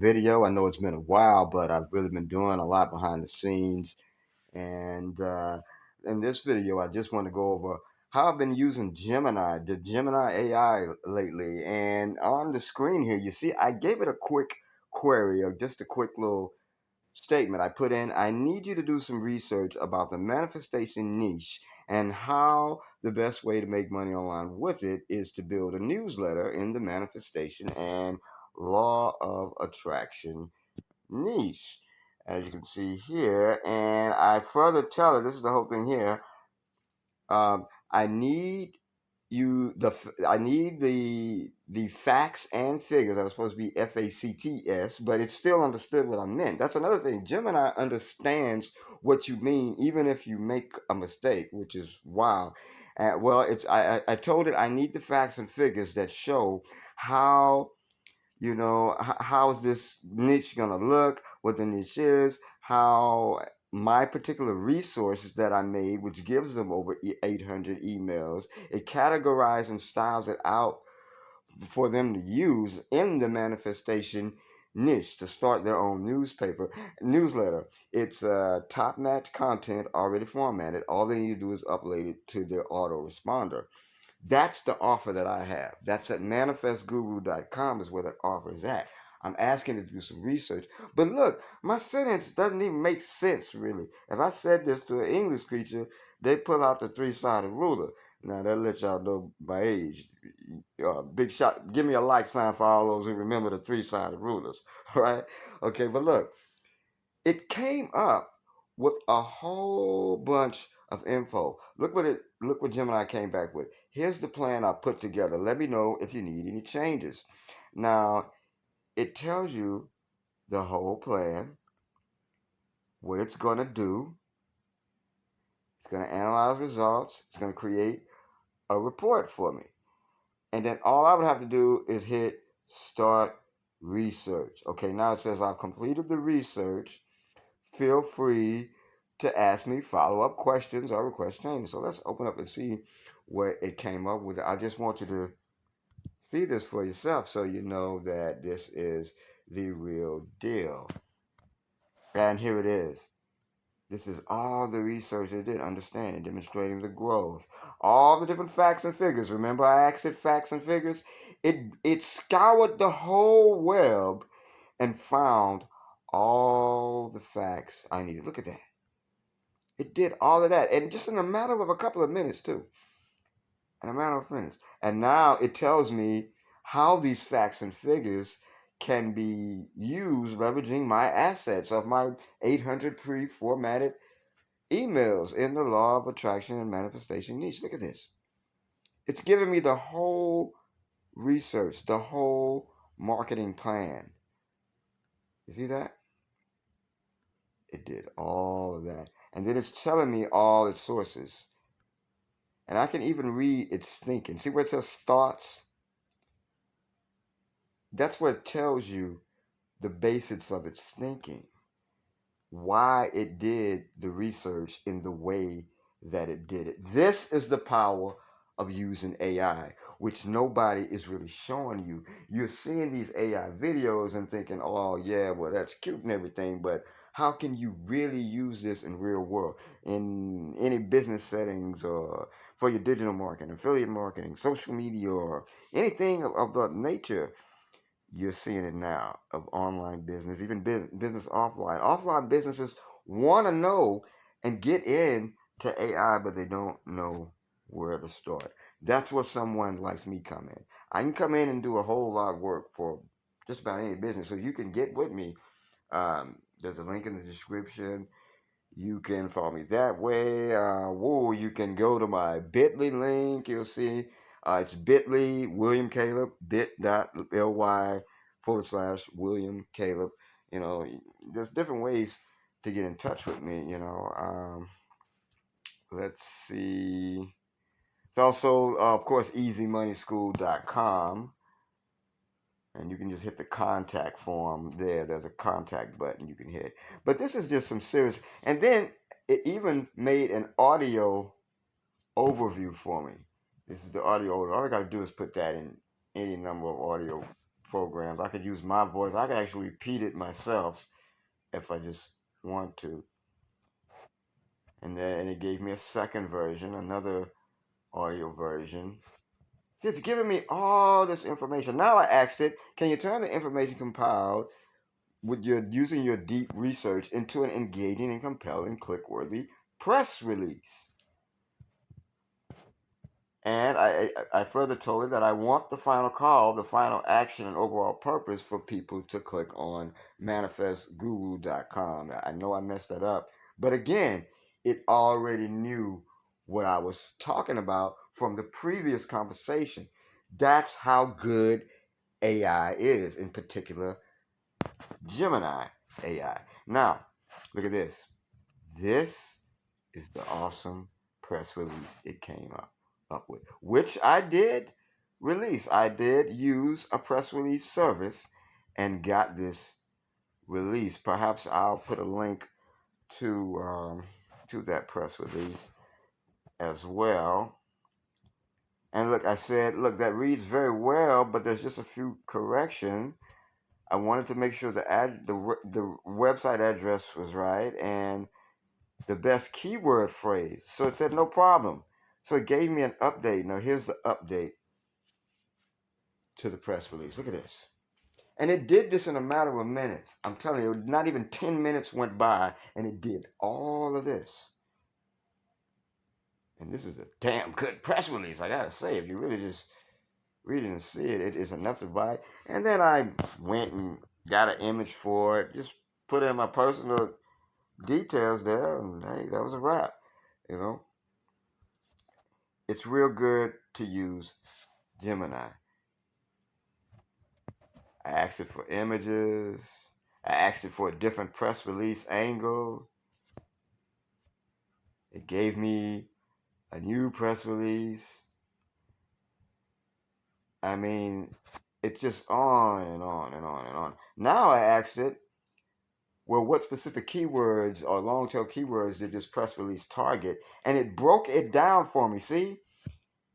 video. I know it's been a while, but I've really been doing a lot behind the scenes. And in this video, I just want to go over how I've been using the Gemini AI lately. And on the screen here, you see, I gave it a quick query or just a quick little statement. I put in, I need you to do some research about the manifestation niche and how the best way to make money online with it is to build a newsletter in the manifestation and law of attraction niche, as you can see here. And I further tell it, this is the whole thing here. I need I need the facts and figures. I was supposed to be FACTS, but it still understood what I meant. That's another thing. Gemini understands what you mean, even if you make a mistake, which is wow. Well, I told it I need the facts and figures that show how how's this niche going to look, what the niche is, how my particular resources that I made, which gives them over 800 emails, it categorizes and styles it out for them to use in the manifestation niche to start their own newsletter. It's top match content already formatted. All they need to do is upload it to their autoresponder. That's the offer that I have. That's at manifestguru.com is where that offer is at. I'm asking to do some research. But look, my sentence doesn't even make sense, really. If I said this to an English creature, they pull out the three-sided ruler. Now, that lets y'all know my age. Big shot. Give me a like sign for all those who remember the three-sided rulers. Right? Okay, but look, it came up with a whole bunch of info. Look what Gemini came back with. Here's the plan I put together. Let me know if you need any changes. Now, it tells you the whole plan, what it's going to do. It's going to analyze results. It's going to create a report for me. And then all I would have to do is hit start research. Okay, now it says I've completed the research. Feel free to ask me follow-up questions or request changes. So let's open up and see what it came up with. I just want you to see this for yourself so you know that this is the real deal. And here it is. This is all the research they did, understanding, demonstrating the growth, all the different facts and figures. Remember I asked it facts and figures? It scoured the whole web and found all the facts I needed. Look at that. It did all of that, and just in a matter of a couple of minutes, too. In a matter of minutes. And now it tells me how these facts and figures can be used leveraging my assets of my 800 pre-formatted emails in the law of attraction and manifestation niche. Look at this. It's giving me the whole research, the whole marketing plan. You see that? It did all of that. And then it's telling me all its sources. And I can even read its thinking. See where it says thoughts? That's what tells you the basics of its thinking. Why it did the research in the way that it did it. This is the power of using AI, which nobody is really showing you. You're seeing these AI videos and thinking, oh, yeah, well, that's cute and everything, but how can you really use this in real world, in any business settings or for your digital marketing, affiliate marketing, social media, or anything of that nature? You're seeing it now of online business, even business offline. Offline businesses want to know and get in to AI, but they don't know where to start. That's where someone like me come in. I can come in and do a whole lot of work for just about any business. So you can get with me. There's a link in the description. You can follow me that way. You can go to my bit.ly link. You'll see it's bit.ly William Caleb, bit.ly/William Caleb. There's different ways to get in touch with me. Let's see. It's also, of course, easymoneyschool.com. And you can just hit the contact form there. There's a contact button you can hit. But this is just some serious. And then it even made an audio overview for me. This is the audio. All I got to do is put that in any number of audio programs. I could use my voice. I could actually repeat it myself if I just want to. And then it gave me a second version, another audio version. See, it's giving me all this information. Now I asked it, can you turn the information compiled with your using your deep research into an engaging and compelling click-worthy press release? And I further told it that I want the final call, the final action, and overall purpose for people to click on manifestguru.com. I know I messed that up, but again, it already knew what I was talking about from the previous conversation. That's how good AI is, in particular, Gemini AI. Now, look at this. This is the awesome press release it came up with, which I did release. I did use a press release service and got this release. Perhaps I'll put a link to that press release as well. And look, I said, look, that reads very well, but there's just a few corrections. I wanted to make sure the website address was right and the best keyword phrase. So it said no problem. So it gave me an update. Now here's the update to the press release. Look at this. And it did this in a matter of minutes. I'm telling you, not even 10 minutes went by and it did all of this. And this is a damn good press release, I gotta say. If you really just read it and see it, it is enough to buy. And then I went and got an image for it, just put in my personal details there, and hey, that was a wrap. You know, it's real good to use Gemini. I asked it for images. I asked it for a different press release angle. It gave me a new press release. I mean, it's just on and on and on and on. Now I asked it, well, what specific keywords or long tail keywords did this press release target? And it broke it down for me. See?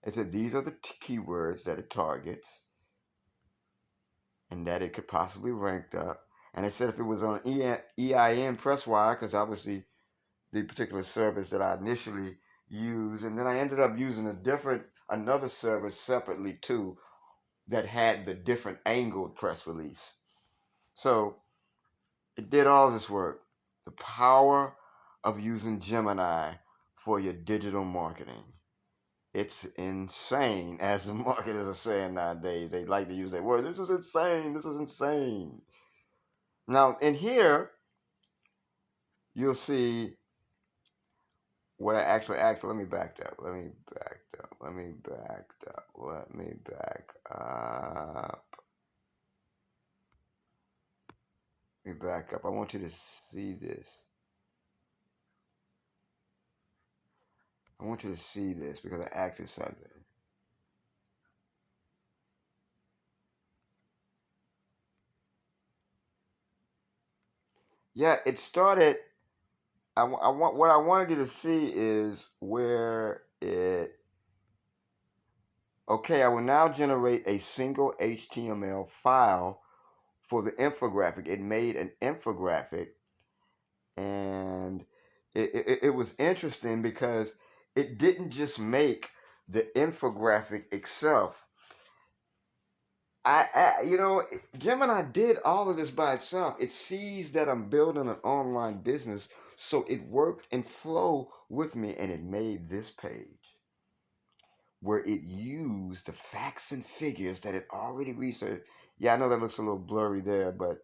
It said these are the keywords that it targets and that it could possibly rank up. And it said if it was on EIN Presswire, because obviously the particular service that I initially used, and then I ended up using another service separately too that had the different angled press release. So it did all this work. The power of using Gemini for your digital marketing. It's insane, as the marketers are saying nowadays. They like to use that word. This is insane. This is insane. Now, in here, you'll see what I actually, let me back up. Let me back up. Let me back up. Let me back up. Let me back up. I want you to see this. I want you to see this because I actually said it. Yeah, it started. I want what I wanted you to see is where it. Okay, I will now generate a single HTML file for the infographic. It made an infographic, and it was interesting because it didn't just make the infographic itself. Gemini did all of this by itself. It sees that I'm building an online business, so it worked and flowed with me, and it made this page where it used the facts and figures that it already researched. Yeah, I know that looks a little blurry there, but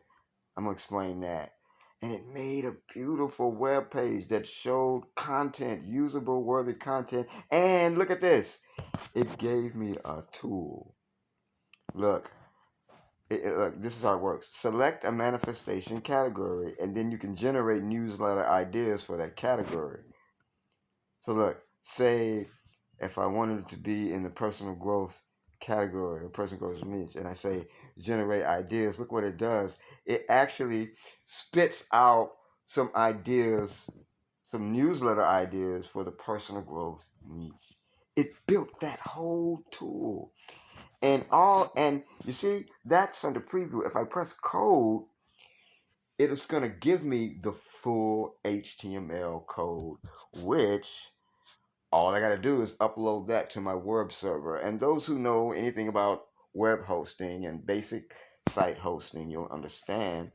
I'm going to explain that. And it made a beautiful web page that showed content, usable, worthy content. And look at this. It gave me a tool. Look, look, this is how it works. Select a manifestation category, and then you can generate newsletter ideas for that category. So look, say if I wanted it to be in the personal growth category or personal growth niche, and I say generate ideas, look what it does. It actually spits out some ideas, some newsletter ideas for the personal growth niche. It built that whole tool. And you see, that's under preview. If I press code, it is going to give me the full HTML code, which all I got to do is upload that to my web server. And those who know anything about web hosting and basic site hosting, you'll understand.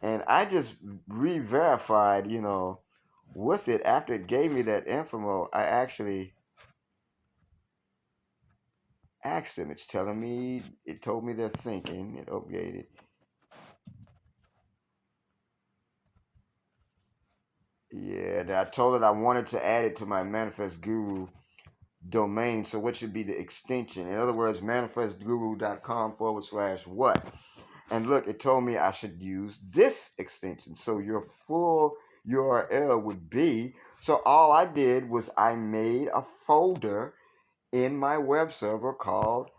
And I just re-verified, with it after it gave me that info. I actually asked them. It's telling me, it told me they're thinking. It updated. Yeah, I told it I wanted to add it to my Manifest Guru domain. So what should be the extension? In other words, manifestguru.com/what. And look, it told me I should use this extension. So your full URL would be, so all I did was I made a folder in my web server called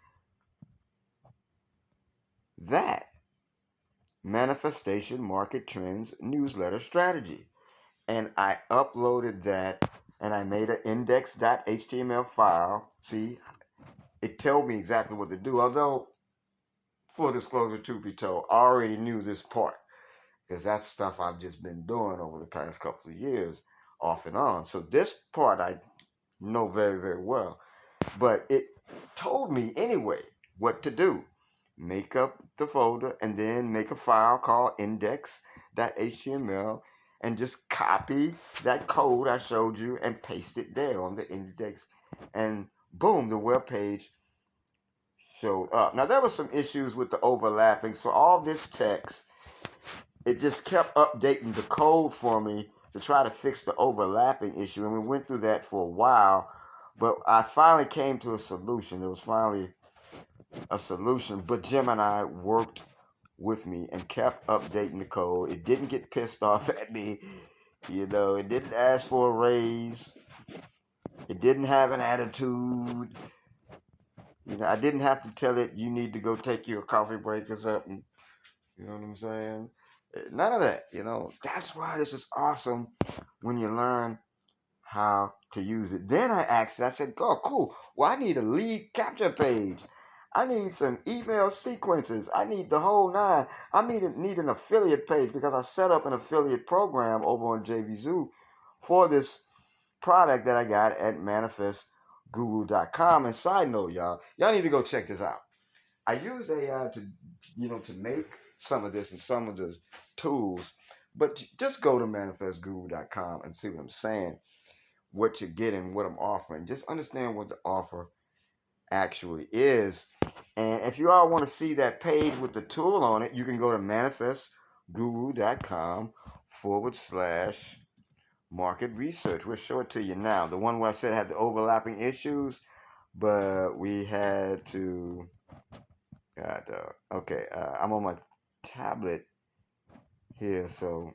that Manifestation Market Trends Newsletter Strategy. And I uploaded that and I made an index.html file. See, it told me exactly what to do. Although, full disclosure to be told, I already knew this part because that's stuff I've just been doing over the past couple of years off and on. So this part I know very, very well. But it told me anyway what to do. Make up the folder and then make a file called index.html and just copy that code I showed you and paste it there on the index. And boom, the web page showed up. Now, there were some issues with the overlapping. So all this text, it just kept updating the code for me to try to fix the overlapping issue. And we went through that for a while. But I finally came to a solution. There was finally a solution. But Gemini worked with me and kept updating the code. It didn't get pissed off at me. It didn't ask for a raise. It didn't have an attitude. I didn't have to tell it you need to go take your coffee break or something. You know what I'm saying? None of that. That's why this is awesome when you learn how to use it. Then I asked it, I said, oh, cool. Well, I need a lead capture page. I need some email sequences. I need the whole nine. I need an affiliate page because I set up an affiliate program over on JVZoo for this product that I got at manifestguru.com. And side note, y'all need to go check this out. I use AI to make some of this and some of the tools, but just go to manifestguru.com and see what I'm saying, what you're getting, what I'm offering. Just understand what the offer actually is. And if you all want to see that page with the tool on it, you can go to manifestguru.com/market research. We'll show it to you now. The one where I said had the overlapping issues, but we had to. God, okay, I'm on my tablet here, so.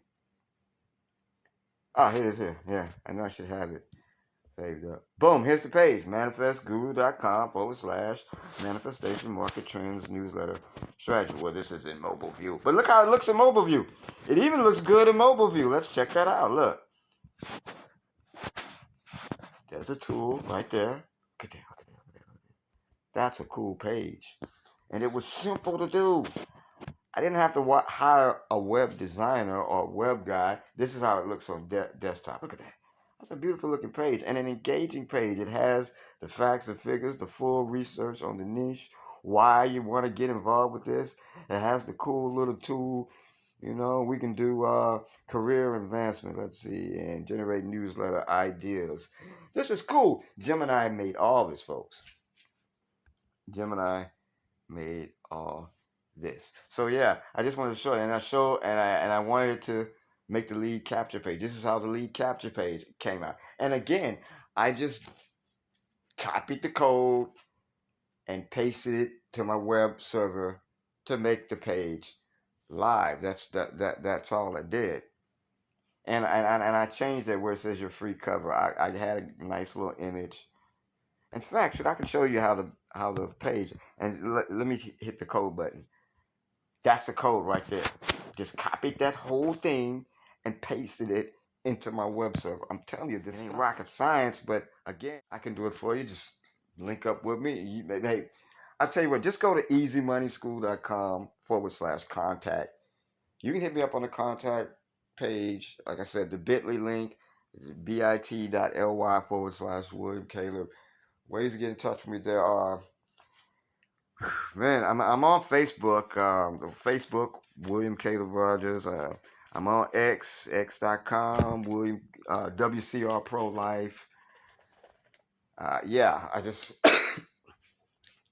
Oh, here it is here. Yeah, I know I should have it saved up. Boom, here's the page. Manifestguru.com/manifestation market trends newsletter strategy. Well, this is in mobile view. But look how it looks in mobile view. It even looks good in mobile view. Let's check that out. Look. There's a tool right there. Look at that. Look at that. Look at that. That's a cool page. And it was simple to do. I didn't have to hire a web designer or a web guy. This is how it looks on desktop. Look at that. That's a beautiful looking page and an engaging page. It has the facts and figures, the full research on the niche, why you want to get involved with this. It has the cool little tool. We can do career advancement, let's see, and generate newsletter ideas. This is cool. Gemini made all this, folks. Gemini made all this. So yeah, I just wanted to show you, and I wanted to make the lead capture page. This is how the lead capture page came out. And again, I just copied the code and pasted it to my web server to make the page live. That's all I did. And I changed it where it says your free cover. I had a nice little image. In fact, I can show you how the page, and let me hit the code button. That's the code right there. Just copied that whole thing and pasted it into my web server. I'm telling you, this ain't rocket science, but again, I can do it for you. Just link up with me. Hey, I tell you what, just go to easymoneyschool.com/contact. You can hit me up on the contact page. Like I said, the bit.ly link is bit.ly/William Caleb. Ways to get in touch with me. There are, man, I'm on Facebook. Facebook, William Caleb Rogers. I'm on x.com, William, WCR Pro Life. Yeah, I just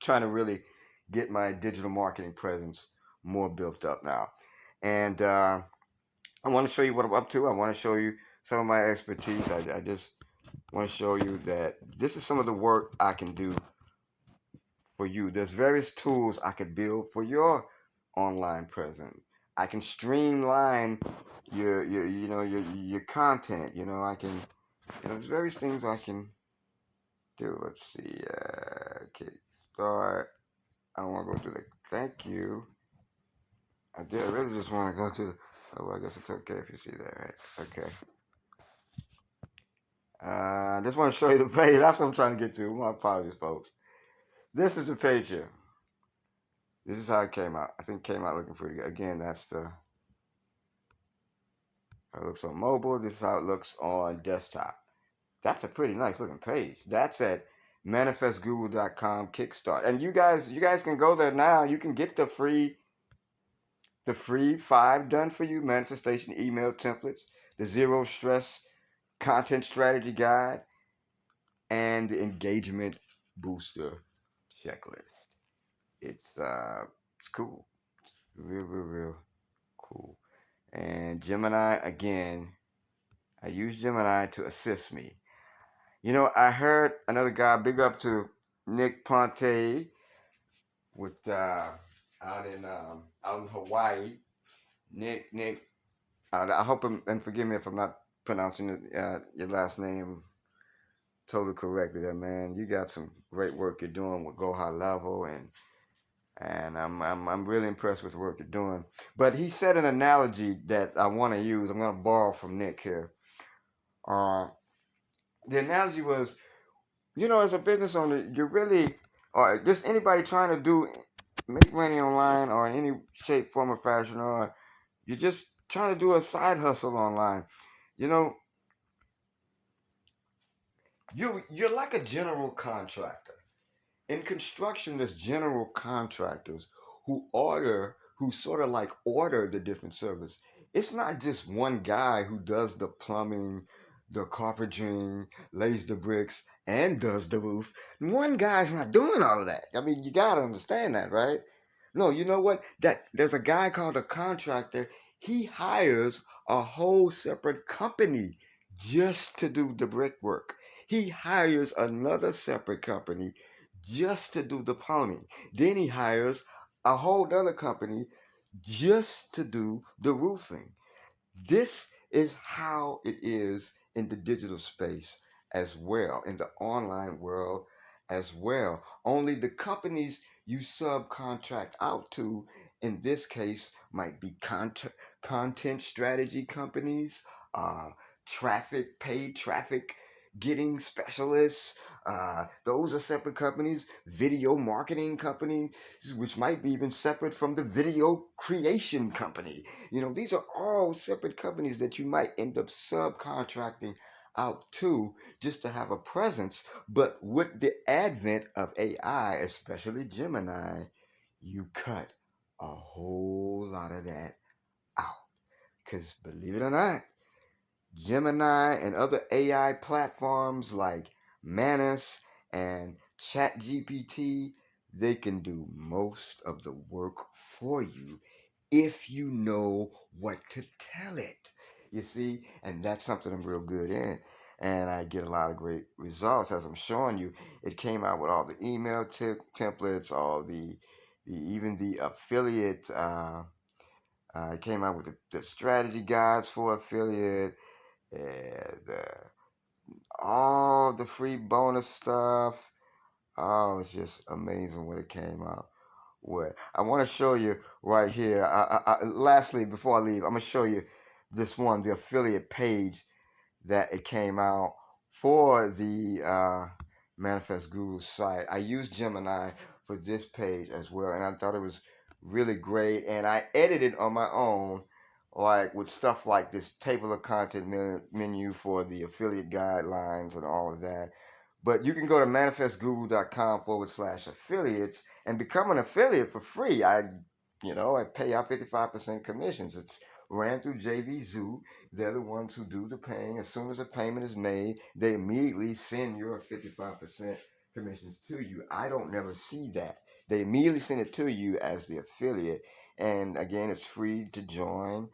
trying to really get my digital marketing presence more built up now. And I want to show you what I'm up to. I want to show you some of my expertise. I just want to show you that this is some of the work I can do for you. There's various tools I could build for your online presence. I can streamline your content. I can there's various things I can do. Let's see. Okay, start. I don't want to go through the thank you. I really just want to go to. Oh, well, I guess it's okay if you see that, right? Okay. I just want to show you the page. That's what I'm trying to get to. My apologies, folks. This is the page here. This is how it came out. I think it came out looking pretty good. Again, that's how it looks on mobile. This is how it looks on desktop. That's a pretty nice looking page. That's at manifestguru.com kickstart. And you guys can go there now. You can get the free 5 done for you manifestation email templates, the zero stress content strategy guide, and the engagement booster checklist. It's cool. Real, real, real cool. And Gemini, again, I use Gemini to assist me. I heard another guy, big up to Nick Ponte with out in Hawaii. Nick, I hope and forgive me if I'm not pronouncing your last name totally correctly there, man. You got some great work you're doing with Go High Level, and I'm really impressed with the work you're doing. But he said an analogy that I want to use. I'm going to borrow from Nick here. Uh, the analogy was, as a business owner, you really, or just anybody trying to make money online or in any shape, form, or fashion, or you're just trying to do a side hustle online. You know, you're like a general contractor. In construction, there's general contractors who sort of like order the different service. It's not just one guy who does the plumbing, the carpentry, lays the bricks, and does the roof. One guy's not doing all of that. I mean, you gotta understand that, right? No, you know what? That there's a guy called a contractor. He hires a whole separate company just to do the brickwork. He hires another separate company just to do the plumbing. Then he hires a whole other company just to do the roofing. This is how it is in the digital space as well, in the online world as well. Only the companies you subcontract out to, in this case, might be content strategy companies, uh, paid traffic getting specialists. Those are separate companies. Video marketing companies, which might be even separate from the video creation company. These are all separate companies that you might end up subcontracting out to just to have a presence. But with the advent of AI, especially Gemini, you cut a whole lot of that out. Because believe it or not, Gemini and other AI platforms like Manus and ChatGPT, they can do most of the work for you if you know what to tell it. You see, and that's something I'm real good in. And I get a lot of great results as I'm showing you. It came out with all the email templates, all even the affiliate. It came out with the strategy guides for affiliate and all the free bonus stuff. Oh, it's just amazing when it came out. What I want to show you right here. Lastly, before I leave, I'm gonna show you this one, the affiliate page that it came out for the Manifest Guru site. I use Gemini, for this page as well. And I thought it was really great. And I edited on my own, like with stuff like this table of content menu for the affiliate guidelines and all of that. But you can go to manifestguru.com/affiliates and become an affiliate for free. I pay out 55% commissions. It's ran through JV Zoo. They're the ones who do the paying. As soon as a payment is made, they immediately send your 55% commissions to you. I don't never see that. They immediately send it to you as the affiliate. And again, it's free to join.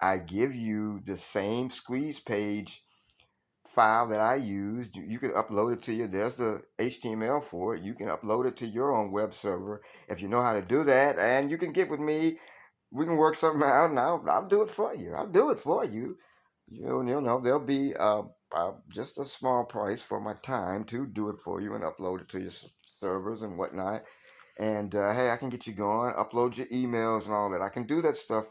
I give you the same squeeze page file that I used. You can upload it to you. There's the HTML for it. You can upload it to your own web server if you know how to do that. And you can get with me. We can work something out, and I'll do it for you. I'll do it for you. You'll know there'll be just a small price for my time to do it for you and upload it to your servers and whatnot. And hey, I can get you going, upload your emails and all that. I can do that stuff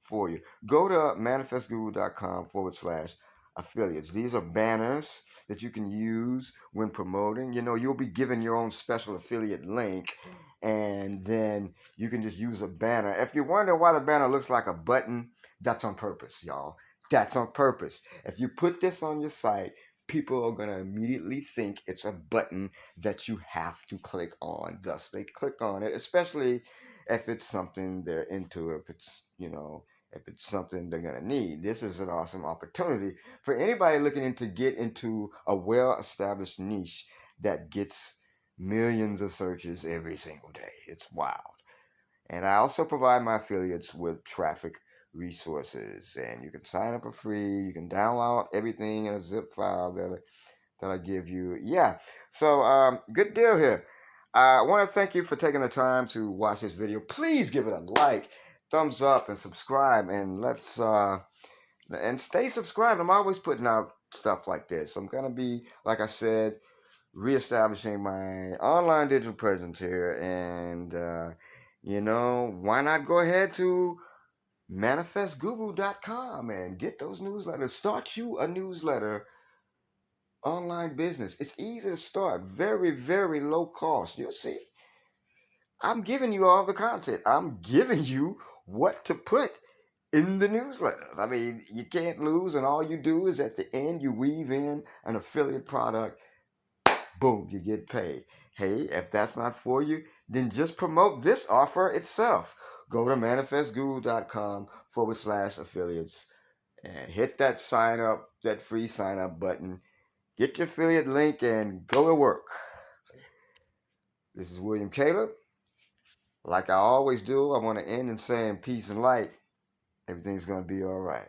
for you. Go to manifestguru.com/affiliates. These are banners that you can use when promoting. You'll be given your own special affiliate link, and then you can just use a banner. If you wonder why the banner looks like a button, that's on purpose, y'all. That's on purpose. If you put this on your site, people are going to immediately think it's a button that you have to click on. Thus, they click on it, especially if it's something they're into, if it's something they're going to need. This is an awesome opportunity for anybody looking to get into a well-established niche that gets millions of searches every single day. It's wild. And I also provide my affiliates with traffic resources. And you can sign up for free. You can download everything in a zip file that I give you. Yeah. So good deal here. I want to thank you for taking the time to watch this video. Please give it a like, thumbs up, and subscribe. And and stay subscribed. I'm always putting out stuff like this. I'm gonna be, like I said, reestablishing my online digital presence here. And why not go ahead to manifestguru.com and get those newsletters. Start you a newsletter online business. It's easy to start, very, very low cost. You'll see. I'm giving you all the content. I'm giving you what to put in the newsletters. I mean, you can't lose, and all you do is at the end, you weave in an affiliate product. Boom, you get paid. Hey, if that's not for you, then just promote this offer itself. Go to manifestguru.com/affiliates and hit that sign up, that free sign up button. Get your affiliate link and go to work. This is William Caleb. Like I always do, I want to end in saying peace and light. Everything's going to be all right.